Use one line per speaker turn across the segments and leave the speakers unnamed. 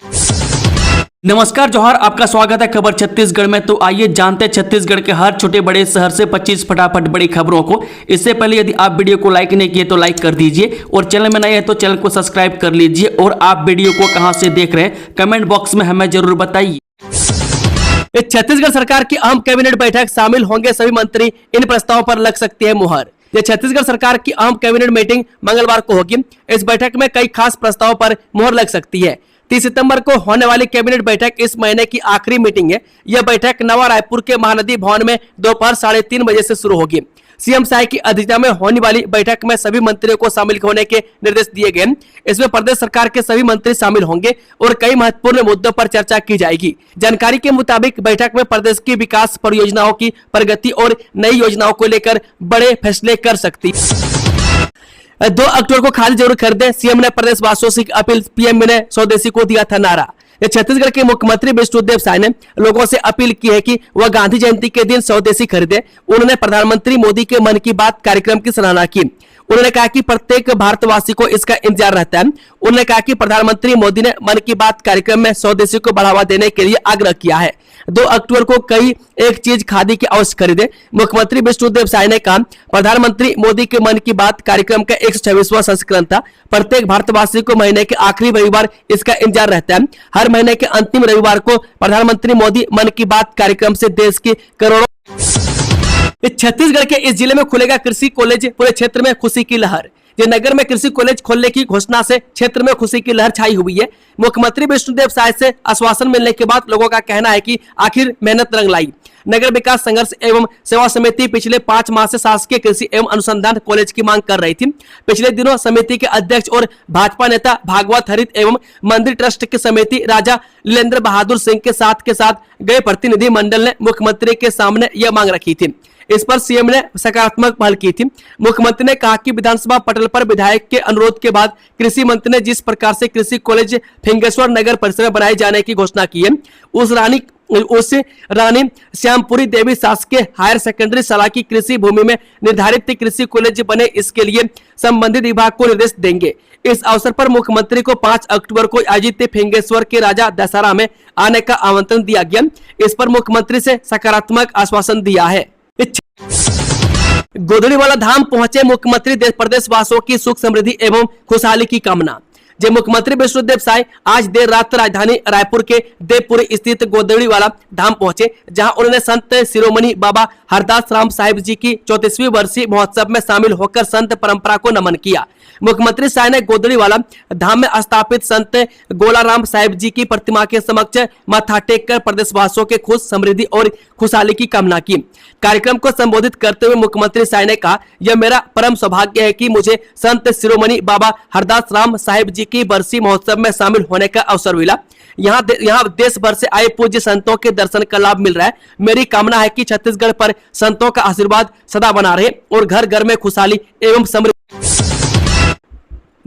नमस्कार जोहार, आपका स्वागत है खबर छत्तीसगढ़ में। तो आइए जानते हैं छत्तीसगढ़ के हर छोटे बड़े शहर से 25 फटाफट बड़ी खबरों को। इससे पहले यदि आप वीडियो को लाइक नहीं किए तो लाइक कर दीजिए और चैनल में नए हैं तो चैनल को सब्सक्राइब कर लीजिए। और आप वीडियो को कहां से देख रहे हैं कमेंट बॉक्स में हमें जरूर बताइए। छत्तीसगढ़ सरकार की अहम कैबिनेट बैठक, शामिल होंगे सभी मंत्री, इन प्रस्तावों पर लग सकती है मुहर। ये छत्तीसगढ़ सरकार की अहम कैबिनेट मीटिंग मंगलवार को होगी। इस बैठक में कई खास प्रस्तावों पर मुहर लग सकती है। 30 सितंबर को होने वाली कैबिनेट बैठक इस महीने की आखिरी मीटिंग है। यह बैठक नवा रायपुर के महानदी भवन में दोपहर 3:30 बजे से शुरू होगी। सीएम साय की अध्यक्षता में होने वाली बैठक में सभी मंत्रियों को शामिल होने के निर्देश दिए गए। इसमें प्रदेश सरकार के सभी मंत्री शामिल होंगे और कई महत्वपूर्ण मुद्दों पर चर्चा की जाएगी। जानकारी के मुताबिक बैठक में प्रदेश की विकास परियोजनाओं की प्रगति और नई योजनाओं को लेकर बड़े फैसले कर सकती। 2 अक्टूबर को खादी जरूर खरीदे, सीएम ने प्रदेशवासियों से अपील। पीएम ने स्वदेशी को दिया था नारा। छत्तीसगढ़ के मुख्यमंत्री विष्णुदेव साय ने लोगों से अपील की है कि वह गांधी जयंती के दिन स्वदेशी खरीदे। उन्होंने प्रधानमंत्री मोदी के मन की बात कार्यक्रम की सराहना की। उन्होंने कहा कि प्रत्येक भारतवासी को इसका इंतजार रहता है। उन्होंने कहा कि प्रधानमंत्री मोदी ने मन की बात कार्यक्रम में स्वदेशी को बढ़ावा देने के लिए आग्रह किया है। 2 अक्टूबर को कई एक चीज खादी की अवश्य खरीदे। मुख्यमंत्री विष्णुदेव साय ने कहा, प्रधानमंत्री मोदी के मन की बात कार्यक्रम का 126वां संस्करण था। प्रत्येक भारतवासी को महीने के आखिरी रविवार इसका इंतजार रहता है। हर महीने के अंतिम रविवार को प्रधानमंत्री मोदी मन की बात कार्यक्रम से देश की करोड़ों। छत्तीसगढ़ के इस जिले में खुलेगा कृषि कॉलेज, पूरे क्षेत्र में खुशी की लहर। ये नगर में कृषि कॉलेज खोलने की घोषणा से क्षेत्र में खुशी की लहर छाई हुई है। मुख्यमंत्री विष्णुदेव साय से आश्वासन मिलने के बाद लोगों का कहना है कि आखिर मेहनत रंग लाई। नगर विकास संघर्ष एवं सेवा समिति पिछले 5 माह से शासकीय कृषि एवं अनुसंधान कॉलेज की मांग कर रही थी। पिछले दिनों समिति के अध्यक्ष और भाजपा नेता भागवत हरित एवं मंदिर ट्रस्ट की समिति राजा लीलेंद्र बहादुर सिंह के साथ गए प्रतिनिधि मंडल ने मुख्यमंत्री के सामने यह मांग रखी थी। इस पर सीएम ने सकारात्मक पहल की थी। मुख्यमंत्री ने कहा कि विधानसभा पटल पर विधायक के अनुरोध के बाद कृषि मंत्री ने जिस प्रकार से कृषि कॉलेज फिंगेश्वर नगर परिसर में बनाए जाने की घोषणा की है, उस रानी श्यामपुरी देवी शासकीय हायर सेकेंडरी शाला की कृषि भूमि में निर्धारित कृषि कॉलेज बने, इसके लिए संबंधित विभाग को निर्देश देंगे। इस अवसर पर मुख्यमंत्री को 5 अक्टूबर को आयोजित फिंगेश्वर के राजा दशहरा में आने का आमंत्रण दिया गया। इस पर मुख्यमंत्री से सकारात्मक आश्वासन दिया है। गोदड़ीवाला धाम पहुंचे मुख्यमंत्री, प्रदेशवासियों की सुख समृद्धि एवं खुशहाली की कामना। जब मुख्यमंत्री विष्णुदेव साय आज देर रात राजधानी रायपुर के देवपुरी स्थित गोदड़ीवाला धाम पहुंचे, जहां उन्होंने संत शिरोमणि बाबा हरदास राम साहिब जी की 34वीं वर्षीय महोत्सव में शामिल होकर संत परंपरा को नमन किया। मुख्यमंत्री साय ने गोदड़ीवाला धाम में स्थापित संत गोलाराम साहिब जी की प्रतिमा के समक्ष माथा टेक कर प्रदेशवासियों के खुश समृद्धि और खुशहाली की कामना की। कार्यक्रम को संबोधित करते हुए मुख्यमंत्री साय ने कहा, यह मेरा परम सौभाग्य है कि मुझे संत शिरोमणि बाबा हरदास राम साहिब जी की बरसी महोत्सव में शामिल होने का अवसर मिला। यहाँ देश भर से आए पूज्य संतों के दर्शन का लाभ मिल रहा है। मेरी कामना है कि छत्तीसगढ़ पर संतों का आशीर्वाद सदा बना रहे और घर घर में खुशहाली एवं समृद्धि।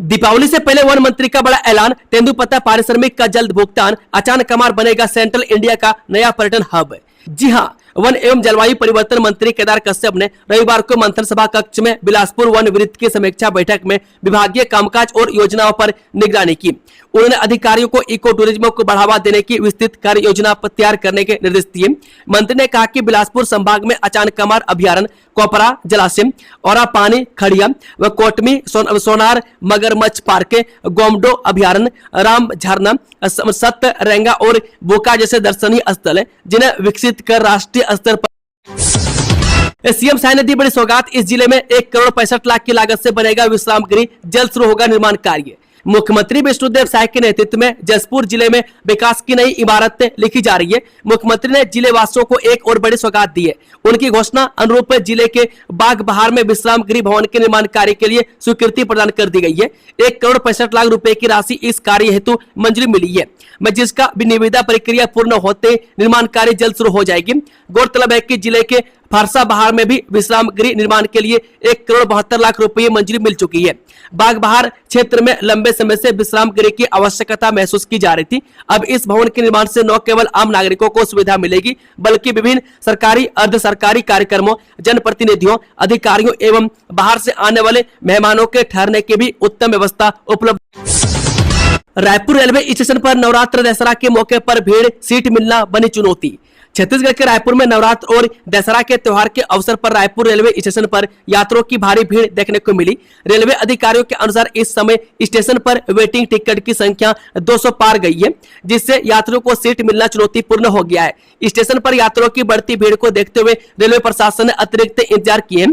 दीपावली से पहले वन मंत्री का बड़ा ऐलान, तेंदुपत्ता पारिश्रमिक का जल्द भुगतान। अचानकमार बनेगा सेंट्रल इंडिया का नया पर्यटन हब। जी हां, वन एवं जलवायु परिवर्तन मंत्री केदार कश्यप ने रविवार को मंथन सभा कक्ष में बिलासपुर वन वृत्त की समीक्षा बैठक में विभागीय कामकाज और योजनाओं पर निगरानी की। उन्होंने अधिकारियों को इको टूरिज्म को बढ़ावा देने की विस्तृत कार्य योजना तैयार करने के निर्देश दिए। मंत्री ने कहा कि बिलासपुर संभाग में अचानकमार अभ्यारण्य, कोपरा जलाशय, औरा पानी खड़िया व कोटमी सोनार मगरमच्छ पार्क, गोमडो अभ्यारण्य, राम झरना, सत रेंगा और बोका जैसे दर्शनीय स्थल है, जिन्हें विकसित कर राष्ट्रीय स्तर पर। सीएम साय ने दी बड़ी सौगात। इस जिले में 1 करोड़ 65 लाख की लागत से बनेगा विश्राम गृह, जल्द शुरू होगा निर्माण कार्य। मुख्यमंत्री विष्णुदेव साय के नेतृत्व में जसपुर जिले में विकास की नई इमारतें लिखी जा रही है। मुख्यमंत्री ने जिले वासियों को एक और बड़ी सौगात दी है। उनकी घोषणा अनुरूप जिले के बाग बहार में विश्राम गृह भवन के निर्माण कार्य के लिए स्वीकृति प्रदान कर दी गई है। 1 करोड़ 65 लाख रुपए की राशि इस कार्य हेतु मंजूरी मिली है, जिसका निविदा प्रक्रिया पूर्ण होते निर्माण कार्य जल्द शुरू हो जाएगी। गौरतलब है कि जिले के फरसा बहार में भी विश्राम गृह निर्माण के लिए 1 करोड़ 72 लाख रुपए मंजूरी मिल चुकी है। बाग बहार क्षेत्र में लंबे समय से विश्राम गृह की आवश्यकता महसूस की जा रही थी। अब इस भवन के निर्माण से न केवल आम नागरिकों को सुविधा मिलेगी, बल्कि विभिन्न सरकारी अर्ध सरकारी कार्यक्रमों, जनप्रतिनिधियों, अधिकारियों एवं बाहर से आने वाले मेहमानों के ठहरने की भी उत्तम व्यवस्था उपलब्ध।
रायपुर रेलवे स्टेशन पर नवरात्र दशहरा के मौके पर भीड़, सीट मिलना बनी चुनौती। छत्तीसगढ़ के रायपुर में नवरात्र और दशहरा के त्योहार के अवसर पर रायपुर रेलवे स्टेशन पर यात्रियों की भारी भीड़ देखने को मिली। रेलवे अधिकारियों के अनुसार इस समय स्टेशन पर वेटिंग टिकट की संख्या 200 पार गई है, जिससे यात्रियों को सीट मिलना चुनौतीपूर्ण हो गया है। स्टेशन पर यात्रियों की बढ़ती भीड़ को देखते हुए रेलवे प्रशासन ने अतिरिक्त इंतजार किए,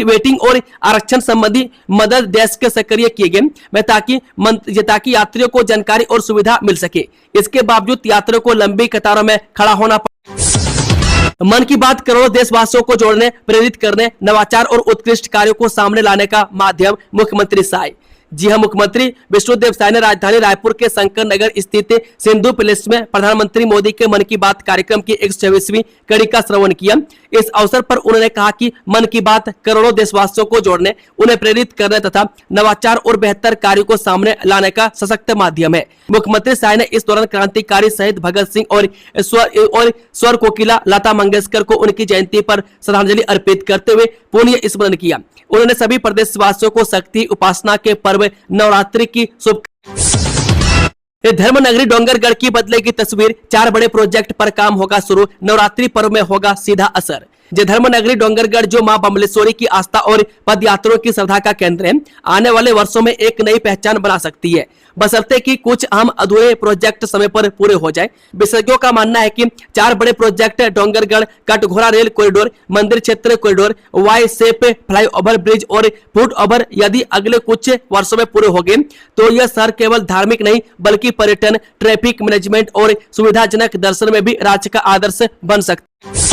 वेटिंग और आरक्षण संबंधी मदद डेस्क सक्रिय किए गए ताकि यात्रियों को जानकारी और सुविधा मिल सके। इसके बावजूद यात्रियों को लंबी कतारों में खड़ा होना। मन की बात करोड़ों देशवासियों को जोड़ने, प्रेरित करने, नवाचार और उत्कृष्ट कार्यों को सामने लाने का माध्यम मुख्यमंत्री साय। जी हां, मुख्यमंत्री विष्णुदेव साय ने राजधानी रायपुर के शंकर नगर स्थित सिंधु पैलेस में प्रधानमंत्री मोदी के मन की बात कार्यक्रम की 126वीं कड़ी का श्रवण किया। इस अवसर पर उन्होंने कहा कि मन की बात करोड़ों देशवासियों को जोड़ने, उन्हें प्रेरित करने तथा नवाचार और बेहतर कार्यों को सामने लाने का सशक्त माध्यम है। मुख्यमंत्री साय ने इस दौरान क्रांतिकारी शहीद भगत सिंह और स्वर कोकिला लता मंगेशकर को उनकी जयंती पर श्रद्धांजलि अर्पित करते हुए पुण्य स्मरण किया। उन्होंने सभी प्रदेशवासियों को शक्ति उपासना के पर्व नवरात्रि की धर्म नगरी डोंगरगढ़ की बदलेगी तस्वीर, 4 बड़े प्रोजेक्ट पर काम होगा शुरू, नवरात्रि पर्व में होगा सीधा असर। धर्म नगरी डोंगरगढ़ जो मां बमलेश्वरी की आस्था और पदयात्रियों की श्रद्धा का केंद्र है, आने वाले वर्षों में एक नई पहचान बना सकती है, बशर्ते कि कुछ अहम अधूरे प्रोजेक्ट समय पर पूरे हो जाए। विशेषज्ञों का मानना है कि 4 बड़े project Dongargarh Katghora rail corridor, मंदिर क्षेत्र corridor, Y shape flyover bridge और फुट ओवर यदि अगले कुछ वर्षों में पूरे हो गए तो यह शहर केवल धार्मिक नहीं बल्कि पर्यटन, ट्रैफिक मैनेजमेंट और सुविधाजनक दर्शन में भी राज्य का आदर्श बन सकता है।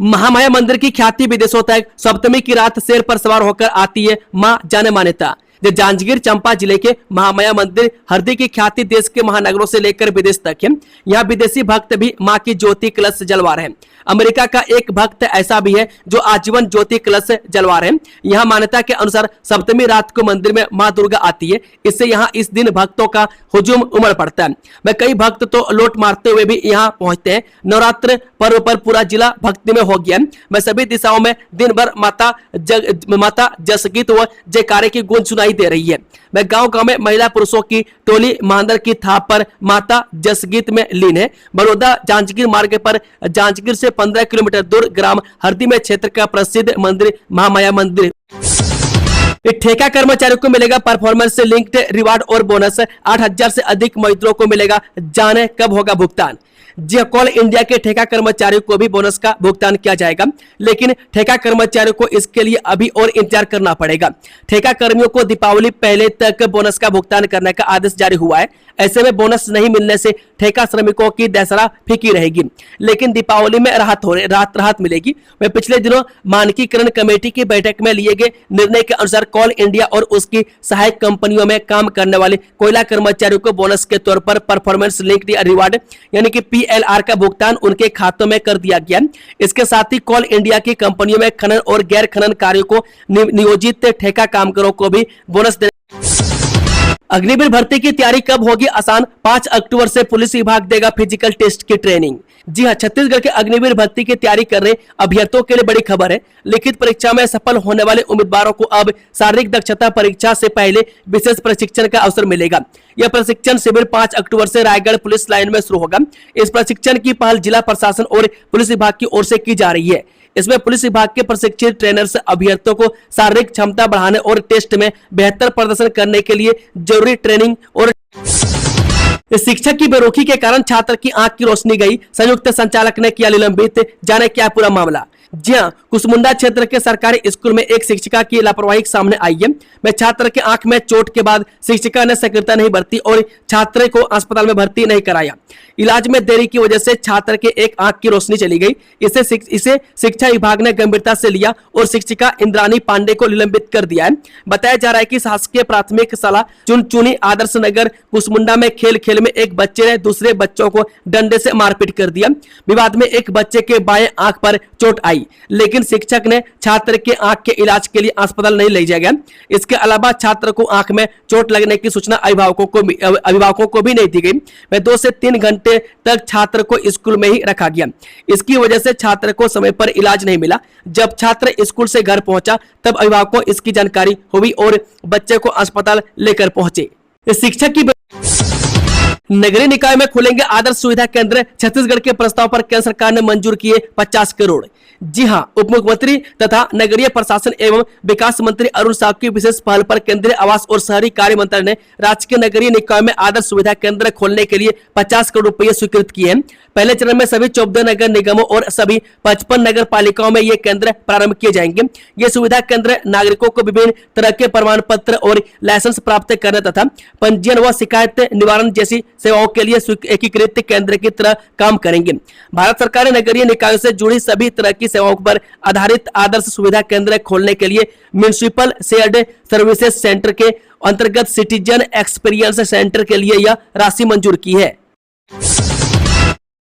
महामाया मंदिर की ख्याति विदेशों तक, सप्तमी की रात शेर पर सवार होकर आती है मां जाने मान्यता। जांजगीर चंपा जिले के महामाया मंदिर हरदी की ख्याति देश के महानगरों से लेकर विदेश तक है। यहाँ विदेशी भक्त भी मां की ज्योति कलश से जलवा रहे हैं। अमेरिका का एक भक्त ऐसा भी है जो आजीवन ज्योति कलश से जलवा रहे हैं। यहाँ मान्यता के अनुसार सप्तमी रात को मंदिर में मां दुर्गा आती है, इससे यहाँ इस दिन भक्तों का हुजूम उमड़ पड़ता है। मैं कई भक्त तो लोट मारते हुए भी यहाँ पहुंचते हैं। नवरात्र पर्व पर पूरा जिला भक्ति में हो गया। मैं सभी दिशाओं में दिन भर माता जसगीत व जयकारे की गूंज सुनाई दे रही है। मैं गांव-गांव में महिला पुरुषों की टोली महांदर की थाप पर माता जसगीत में लीन है। बड़ौदा जांजगीर मार्ग पर जांजगीर से 15 किलोमीटर दूर ग्राम हरदी में क्षेत्र का प्रसिद्ध मंदिर महामाया मंदिर। ठेका कर्मचारियों को मिलेगा परफॉर्मेंस से लिंक्ड रिवार्ड और बोनस, 8,000 से अधिक मजदूरों को मिलेगा। जाने कब होगा भुगतान। जी कॉल इंडिया के ठेका कर्मचारियों को भी बोनस का भुगतान किया जाएगा, लेकिन ठेका कर्मचारियों को इसके लिए अभी और इंतजार करना पड़ेगा। ठेका कर्मियों को दीपावली पहले तक बोनस का भुगतान करने का आदेश जारी हुआ है। ऐसे में बोनस नहीं मिलने से ठेका श्रमिकों की दशहरा फीकी रहेगी, लेकिन दीपावली में राहत मिलेगी। वह पिछले दिनों मानकीकरण कमेटी की बैठक में लिए गए निर्णय के अनुसार कॉल इंडिया और उसकी सहायक कंपनियों में काम करने वाले कोयला कर्मचारियों को बोनस के तौर पर परफॉर्मेंस लिंक्ड रिवार्ड यानी कि PLR का भुगतान उनके खातों में कर दिया गया। इसके साथ ही कॉल इंडिया की कंपनियों में खनन और गैर खनन कार्यों को नियोजित ठेका कामगारों को भी बोनस दे। अग्निवीर भर्ती की तैयारी कब होगी आसान, 5 अक्टूबर से पुलिस विभाग देगा फिजिकल टेस्ट की ट्रेनिंग। जी हां, छत्तीसगढ़ के अग्निवीर भर्ती की तैयारी कर रहे अभ्यर्थियों के लिए बड़ी खबर है। लिखित परीक्षा में सफल होने वाले उम्मीदवारों को अब शारीरिक दक्षता परीक्षा से पहले विशेष प्रशिक्षण का अवसर मिलेगा। यह प्रशिक्षण शिविर 5 अक्टूबर से रायगढ़ पुलिस लाइन में शुरू होगा। इस प्रशिक्षण की पहल जिला प्रशासन और पुलिस विभाग की ओर से की जा रही है। इसमें पुलिस विभाग के प्रशिक्षित ट्रेनर से अभ्यर्थियों को शारीरिक क्षमता बढ़ाने और टेस्ट में बेहतर प्रदर्शन करने के लिए जरूरी ट्रेनिंग और शिक्षक की बेरुखी के कारण छात्र की आंख की रोशनी गई, संयुक्त संचालक ने किया निलंबित। जाने क्या पूरा मामला। जी हां, कुसमुंडा क्षेत्र के सरकारी स्कूल में एक शिक्षिका की लापरवाही सामने आई है। में छात्र के आंख में चोट के बाद शिक्षिका ने सक्रियता नहीं बरती और छात्र को अस्पताल में भर्ती नहीं कराया। इलाज में देरी की वजह से छात्र के एक आंख की रोशनी चली गई। इसे शिक्षा विभाग ने गंभीरता से लिया और शिक्षिका इंद्रानी पांडे को निलंबित कर दिया है। बताया जा रहा है कि शासकीय प्राथमिक शाला चुनचुनी आदर्श नगर कुसमुंडा में खेल में एक बच्चे ने दूसरे बच्चों को डंडे से मारपीट कर दिया। विवाद में एक बच्चे के बाएं आंख पर चोट आई, लेकिन शिक्षक ने छात्र के आंख के इलाज के लिए अस्पताल नहीं ले जाया गया। इसके अलावा छात्र को आंख में चोट लगने की सूचना अभिभावकों को भी नहीं दी गई। 2 से 3 घंटे तक छात्र को स्कूल में ही रखा गया। इसकी वजह से छात्र को समय पर इलाज नहीं मिला। जब छात्र स्कूल से घर पहुंचा तब अभिभावकों को इसकी जानकारी हुई और बच्चे को अस्पताल लेकर पहुंचे। शिक्षक की नगरीय निकाय में खुलेंगे आदर्श सुविधा केंद्र, छत्तीसगढ़ के प्रस्ताव पर केंद्र सरकार ने मंजूर किए 50 करोड़। जी हां, उप मुख्यमंत्री तथा नगरीय प्रशासन एवं विकास मंत्री अरुण साहु की विशेष पहल पर केंद्रीय आवास और शहरी कार्य मंत्रालय ने राज्य के नगरीय निकाय में आदर्श सुविधा केंद्र खोलने के लिए 50 करोड़ रुपए स्वीकृत किए हैं। पहले चरण में सभी 14 नगर निगमों और सभी 55 नगर पालिकाओं में ये केंद्र प्रारंभ किए जाएंगे। ये सुविधा केंद्र नागरिकों को विभिन्न तरह के प्रमाण पत्र और लाइसेंस प्राप्त करने तथा पंजीयन व शिकायत निवारण जैसी सेवाओं के लिए एकीकृत केंद्र की तरह काम करेंगे। भारत सरकार ने नगरीय निकायों से जुड़ी सभी तरह की सेवाओं पर आधारित आदर्श सुविधा केंद्र खोलने के लिए म्युनिसिपल शेयर्ड सर्विसेज सेंटर के अंतर्गत सिटीजन एक्सपीरियंस सेंटर के लिए यह राशि मंजूर की है।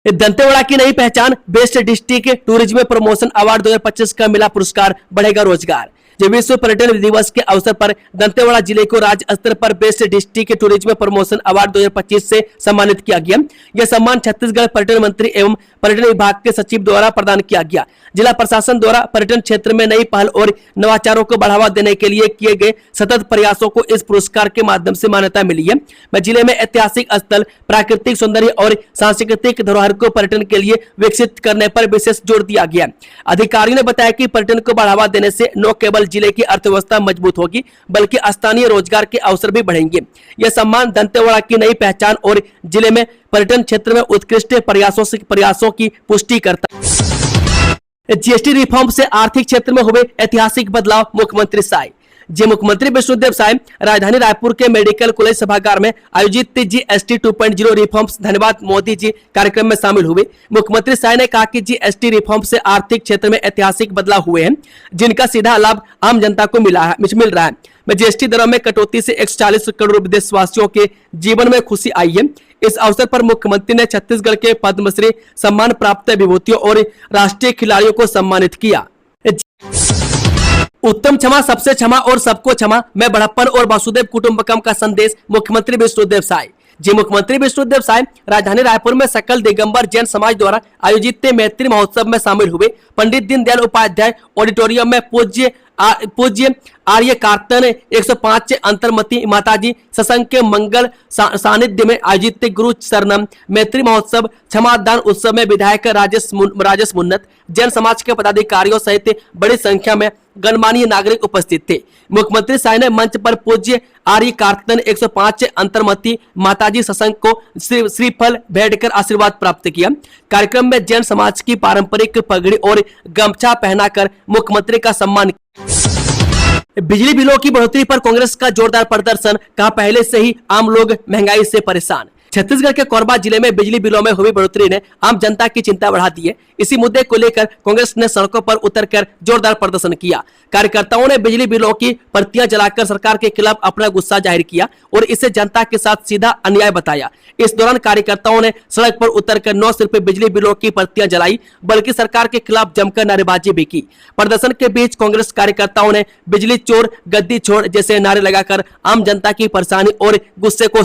दंतेवाड़ा की नई पहचान, best district tourism promotion award 2025 का मिला पुरस्कार, बढ़ेगा रोजगार। विश्व पर्यटन दिवस के अवसर पर दंतेवाड़ा जिले को राज्य स्तर पर best district tourism promotion award 2025 से सम्मानित किया गया। यह सम्मान छत्तीसगढ़ पर्यटन मंत्री एवं पर्यटन विभाग के सचिव द्वारा प्रदान किया गया। जिला प्रशासन द्वारा पर्यटन क्षेत्र में नई पहल और नवाचारों को बढ़ावा देने के लिए किए गए सतत प्रयासों को इस पुरस्कार के माध्यम से मान्यता मिली है। जिले में ऐतिहासिक स्थल, प्राकृतिक सौंदर्य और सांस्कृतिक धरोहर को पर्यटन के लिए विकसित करने पर विशेष जोर दिया गया। अधिकारियों ने बताया कि पर्यटन को बढ़ावा देने से न केवल जिले की अर्थव्यवस्था मजबूत होगी बल्कि स्थानीय रोजगार के अवसर भी बढ़ेंगे। यह सम्मान दंतेवाड़ा की नई पहचान और जिले में पर्यटन क्षेत्र में उत्कृष्ट प्रयासों की पुष्टि करता है। जीएसटी रिफॉर्म से आर्थिक क्षेत्र में हुए ऐतिहासिक बदलाव, मुख्यमंत्री साय। मुख्यमंत्री विष्णुदेव साय राजधानी रायपुर के मेडिकल कॉलेज सभागार में आयोजित जीएसटी 2.0 रिफॉर्म्स धन्यवाद मोदी जी कार्यक्रम में शामिल हुए। मुख्यमंत्री साय ने कहा कि जीएसटी रिफॉर्म से आर्थिक क्षेत्र में ऐतिहासिक बदलाव हुए हैं, जिनका सीधा लाभ आम जनता को मिल रहा है। जीएसटी दरों में कटौती से 140 करोड़ देशवासियों के जीवन में खुशी आई है। इस अवसर पर मुख्यमंत्री ने छत्तीसगढ़ के पद्मश्री सम्मान प्राप्त विभूतियों और राष्ट्रीय खिलाड़ियों को सम्मानित किया। उत्तम क्षमा, सबसे क्षमा और सबको क्षमा में बड़प्पन और वसुधैव कुटुंबकम का संदेश, मुख्यमंत्री विष्णुदेव साय। मुख्यमंत्री विष्णुदेव साय राजधानी रायपुर में सकल दिगंबर जैन समाज द्वारा आयोजित मैत्री महोत्सव में शामिल हुए। पंडित दीनदयाल उपाध्याय ऑडिटोरियम में पूज्य आर्य कार्तन 105 अंतर्मती माताजी सत्संग के मंगल सानिध्य में आयोजित गुरु शरणम मैत्री महोत्सव क्षमादान उत्सव में विधायक राजेश मुन्नत, जैन समाज के पदाधिकारियों सहित बड़ी संख्या में गणमान्य नागरिक उपस्थित थे। मुख्यमंत्री साय ने मंच पर पूज्य आर्य कार्तन 105 अंतर्मती माताजी सत्संग को श्रीफल भेंट कर आशीर्वाद प्राप्त किया। कार्यक्रम में जैन समाज की पारंपरिक पगड़ी और गमछा पहनाकर मुख्यमंत्री का सम्मान। बिजली बिलों की बढ़ोतरी पर कांग्रेस का जोरदार प्रदर्शन, कहा पहले से ही आम लोग महंगाई से परेशान। छत्तीसगढ़ के कोरबा जिले में बिजली बिलों में हुई बढ़ोतरी ने आम जनता की चिंता बढ़ा दी है। इसी मुद्दे को लेकर कांग्रेस ने सड़कों पर उतरकर जोरदार प्रदर्शन किया। कार्यकर्ताओं ने बिजली बिलों की प्रतियां जलाकर सरकार के खिलाफ अपना गुस्सा जाहिर किया और इसे जनता के साथ सीधा अन्याय बताया। इस दौरान कार्यकर्ताओं ने सड़क पर उतरकर न सिर्फ बिजली बिलों की प्रतियां जलाई बल्कि सरकार के खिलाफ जमकर नारेबाजी भी की। प्रदर्शन के बीच कांग्रेस कार्यकर्ताओं ने बिजली चोर गद्दी छोड़ जैसे नारे लगाकर आम जनता की परेशानी और गुस्से को।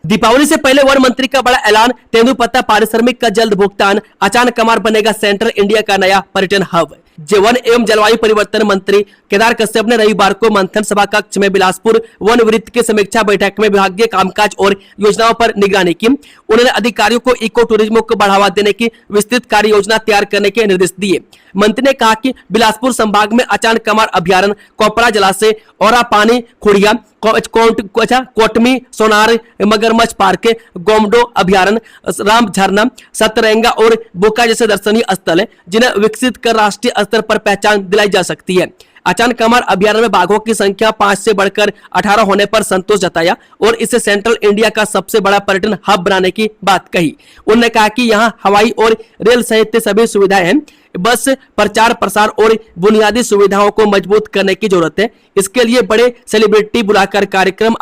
दीपावली से पहले वन मंत्री का बड़ा ऐलान, तेंदुपत्ता पारिश्रमिक का जल्द भुगतान, अचानक कमार बनेगा सेंट्रल इंडिया का नया पर्यटन हब। वन एवं जलवायु परिवर्तन मंत्री केदार कश्यप ने रविवार को मंथन सभा कक्ष में बिलासपुर वन वृत्त की समीक्षा बैठक में विभागीय कामकाज और योजनाओं पर निगरानी की। उन्होंने अधिकारियों को इको टूरिज्म को बढ़ावा देने की विस्तृत कार्य योजना तैयार करने के निर्देश दिए। मंत्री ने कहा कि बिलासपुर संभाग में अचानक कमार अभ्यारण्य, कोपरा जलाशय, औरा पानी खुड़िया, कोटमी सोनार मगरमच्छ पार्क, गोमडो अभ्यारण्य, राम झरना, सतरंगा और बोका जैसे दर्शनीय स्थल है जिन्हें विकसित कर राष्ट्रीय स्तर पर पहचान दिलाई जा सकती है। अचानक कमार अभ्यारण्य में बाघों की संख्या 5 से बढ़कर 18 होने पर संतोष जताया और इसे सेंट्रल इंडिया का सबसे बड़ा पर्यटन हब बनाने की बात कही। उन्होंने कहा कि यहाँ हवाई और रेल सहित सभी सुविधाएं हैं, बस प्रचार प्रसार और बुनियादी सुविधाओं को मजबूत करने की जरूरत है। इसके लिए बड़े सेलिब्रिटी बुलाकर कार्यक्रम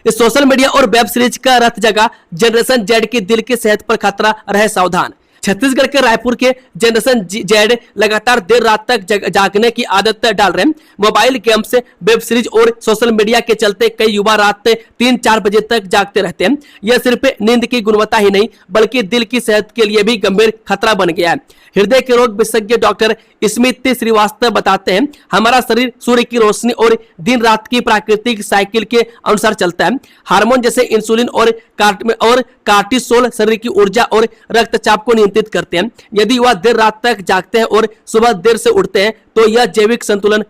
सोशल मीडिया और वेब सीरीज का रथ जगह, जनरेशन जेड की दिल की सेहत पर खतरा, रहे सावधान। छत्तीसगढ़ के रायपुर के जनरेशन जेड लगातार देर रात तक जागने की आदत डाल रहे हैं। मोबाइल गेम्स, वेब सीरीज और सोशल मीडिया के चलते कई युवा रात 3-4 बजे तक जागते रहते हैं। यह सिर्फ नींद की गुणवत्ता ही नहीं बल्कि दिल की सेहत के लिए भी गंभीर खतरा बन गया है। हृदय के रोग विशेषज्ञ डॉक्टर स्मित श्रीवास्तव बताते हैं, हमारा शरीर सूर्य की रोशनी और दिन रात की प्राकृतिक साइकिल के अनुसार चलता है। हार्मोन जैसे इंसुलिन और कार्टिसोल शरीर की ऊर्जा और रक्तचाप को नियंत्रित करते हैं। यदि वह देर रात तक जागते हैं और सुबह देर से उठते हैं तो यह जैविक संतुलन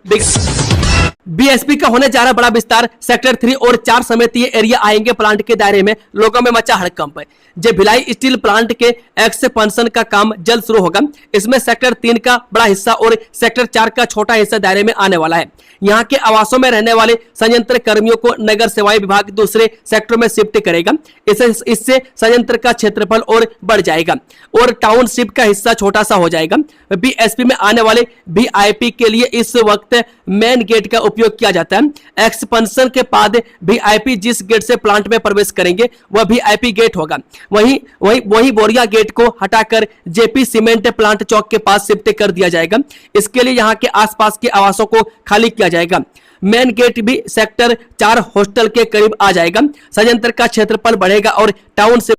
बीएसपी का होने जा रहा बड़ा विस्तार। सेक्टर 3 और 4 समेत ये एरिया आएंगे प्लांट के दायरे में। लोगों में मचा हड़कंप। जब भिलाई स्टील प्लांट के एक्सपेंशन का काम जल्द शुरू होगा। इसमें सेक्टर 3 का बड़ा हिस्सा और सेक्टर 4 का छोटा हिस्सा दायरे में आने वाला है। यहाँ के आवासों में रहने वाले संयंत्र कर्मियों को नगर सेवाएं विभाग दूसरे सेक्टर में शिफ्ट करेगा। इससे संयंत्र का क्षेत्रफल और बढ़ जाएगा और टाउनशिप का हिस्सा छोटा सा हो जाएगा। बीएसपी में आने वाले वीआईपी के लिए इस वक्त मेन गेट का उपयोग किया जाता है। एक्सपेंशन के बाद वीआईपी जिस गेट से प्लांट में प्रवेश करेंगे वह वीआईपी गेट होगा। वही बोरिया गेट को हटाकर जेपी सीमेंट प्लांट चौक के पास शिफ्ट कर दिया जाएगा। इसके लिए यहाँ के आसपास के आवासों को खाली किया जाएगा। मेन गेट भी सेक्टर 4 हॉस्टल के करीब आ जाएगा। संयंत्र का क्षेत्रफल बढ़ेगा और टाउन से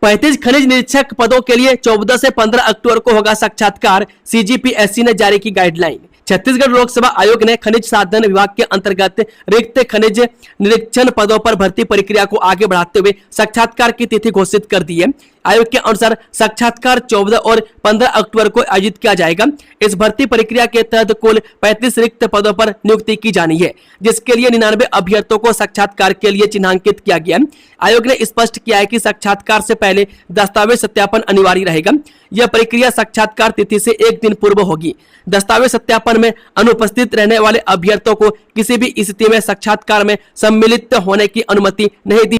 35 खनिज निरीक्षक पदों के लिए 14 से 15 अक्टूबर को होगा साक्षात्कार। सीजीपीएससी ने जारी की गाइडलाइन। छत्तीसगढ़ लोकसेवा आयोग ने खनिज साधन विभाग के अंतर्गत रिक्त खनिज निरीक्षण पदों पर भर्ती प्रक्रिया को आगे बढ़ाते हुए साक्षात्कार की तिथि घोषित कर दी है। आयोग के अनुसार साक्षात्कार 14 और 15 अक्टूबर को आयोजित किया जाएगा। इस भर्ती प्रक्रिया के तहत कुल 35 रिक्त पदों पर नियुक्ति की जानी है, जिसके लिए 99 अभ्यर्थियों को साक्षात्कार के लिए चिन्हांकित किया गया। आयोग ने स्पष्ट किया है कि साक्षात्कार से पहले दस्तावेज सत्यापन अनिवार्य रहेगा। यह प्रक्रिया साक्षात्कार तिथि से 1 दिन पूर्व होगी। दस्तावेज सत्यापन में अनुपस्थित रहने वाले अभ्यर्थियों को किसी भी स्थिति में साक्षात्कार में सम्मिलित होने की अनुमति नहीं दी।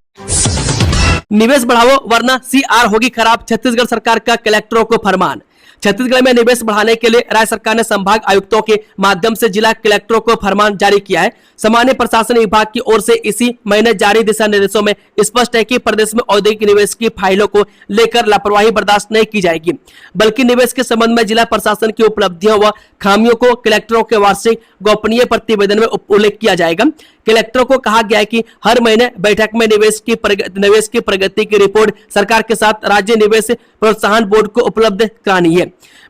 निवेश बढ़ाओ वरना सीआर होगी खराब, छत्तीसगढ़ सरकार का कलेक्टरों को फरमान। छत्तीसगढ़ में निवेश बढ़ाने के लिए राज्य सरकार ने संभाग आयुक्तों के माध्यम से जिला कलेक्टरों को फरमान जारी किया है। सामान्य प्रशासन विभाग की ओर से इसी महीने जारी दिशा निर्देशों में स्पष्ट है कि प्रदेश में औद्योगिक निवेश की फाइलों को लेकर लापरवाही बर्दाश्त नहीं की जाएगी, बल्कि निवेश के संबंध में जिला प्रशासन की उपलब्धियों व खामियों को कलेक्टरों के वार्षिक गोपनीय प्रतिवेदन में उल्लेख किया जाएगा। कलेक्टरों को कहा गया है कि हर महीने बैठक में निवेश की प्रगति की रिपोर्ट सरकार के साथ राज्य निवेश प्रोत्साहन बोर्ड को उपलब्ध करानी है।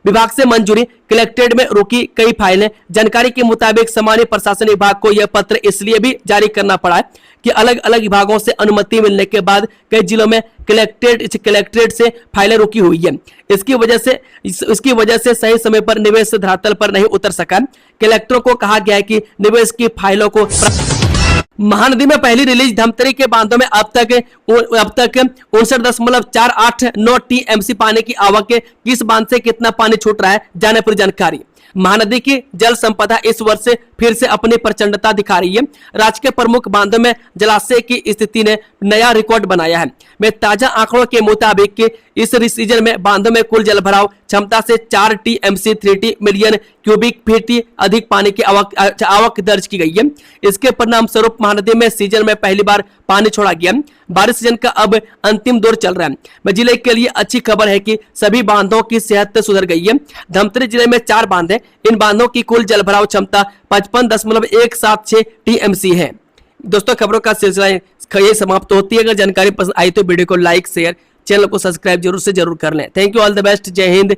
विभाग से मंजूरी कलेक्ट्रेट में रुकी कई फाइलें। जानकारी के मुताबिक सामान्य प्रशासन विभाग को यह पत्र इसलिए भी जारी करना पड़ा है कि अलग अलग विभागों से अनुमति मिलने के बाद कई जिलों में कलेक्ट्रेट से फाइलें रुकी हुई है। इसकी वजह से सही समय पर निवेश धरातल पर नहीं उतर सका। कलेक्टरों को कहा गया है कि निवेश की फाइलों को महानदी में पहली रिलीज धमतरी के बांधों में अब तक 59.489 टीएमसी पानी की आवक है। किस बांध से कितना पानी छूट रहा है, जाने पूरी जानकारी। महानदी की जल संपदा इस वर्ष फिर से अपनी प्रचंडता दिखा रही है। राज्य के प्रमुख बांधों में जलाशय की स्थिति ने नया रिकॉर्ड बनाया है। में ताजा आंकड़ों के मुताबिक इस सीजन में बांधों में कुल जल भराव क्षमता से 4 टीएमसी 3 मिलियन क्यूबिक फीट अधिक पानी की आवक दर्ज की गई है। इसके परिणाम स्वरूप महानदी में सीजन में पहली बार पानी छोड़ा गया। बारिश सीजन का अब अंतिम दौर चल रहा है। जिले के लिए अच्छी खबर है कि सभी बांधों की सेहत सुधर गई है। धमतरी जिले में 4 बांध है। इन बांधों की कुल जल भराव क्षमता 55.176 टीएमसी है। दोस्तों, खबरों का सिलसिला ये समाप्त होती है। अगर जानकारी पसंद आई तो वीडियो को लाइक शेयर, चैनल को सब्सक्राइब जरूर कर लें। Thank you, all the best, जय हिंद।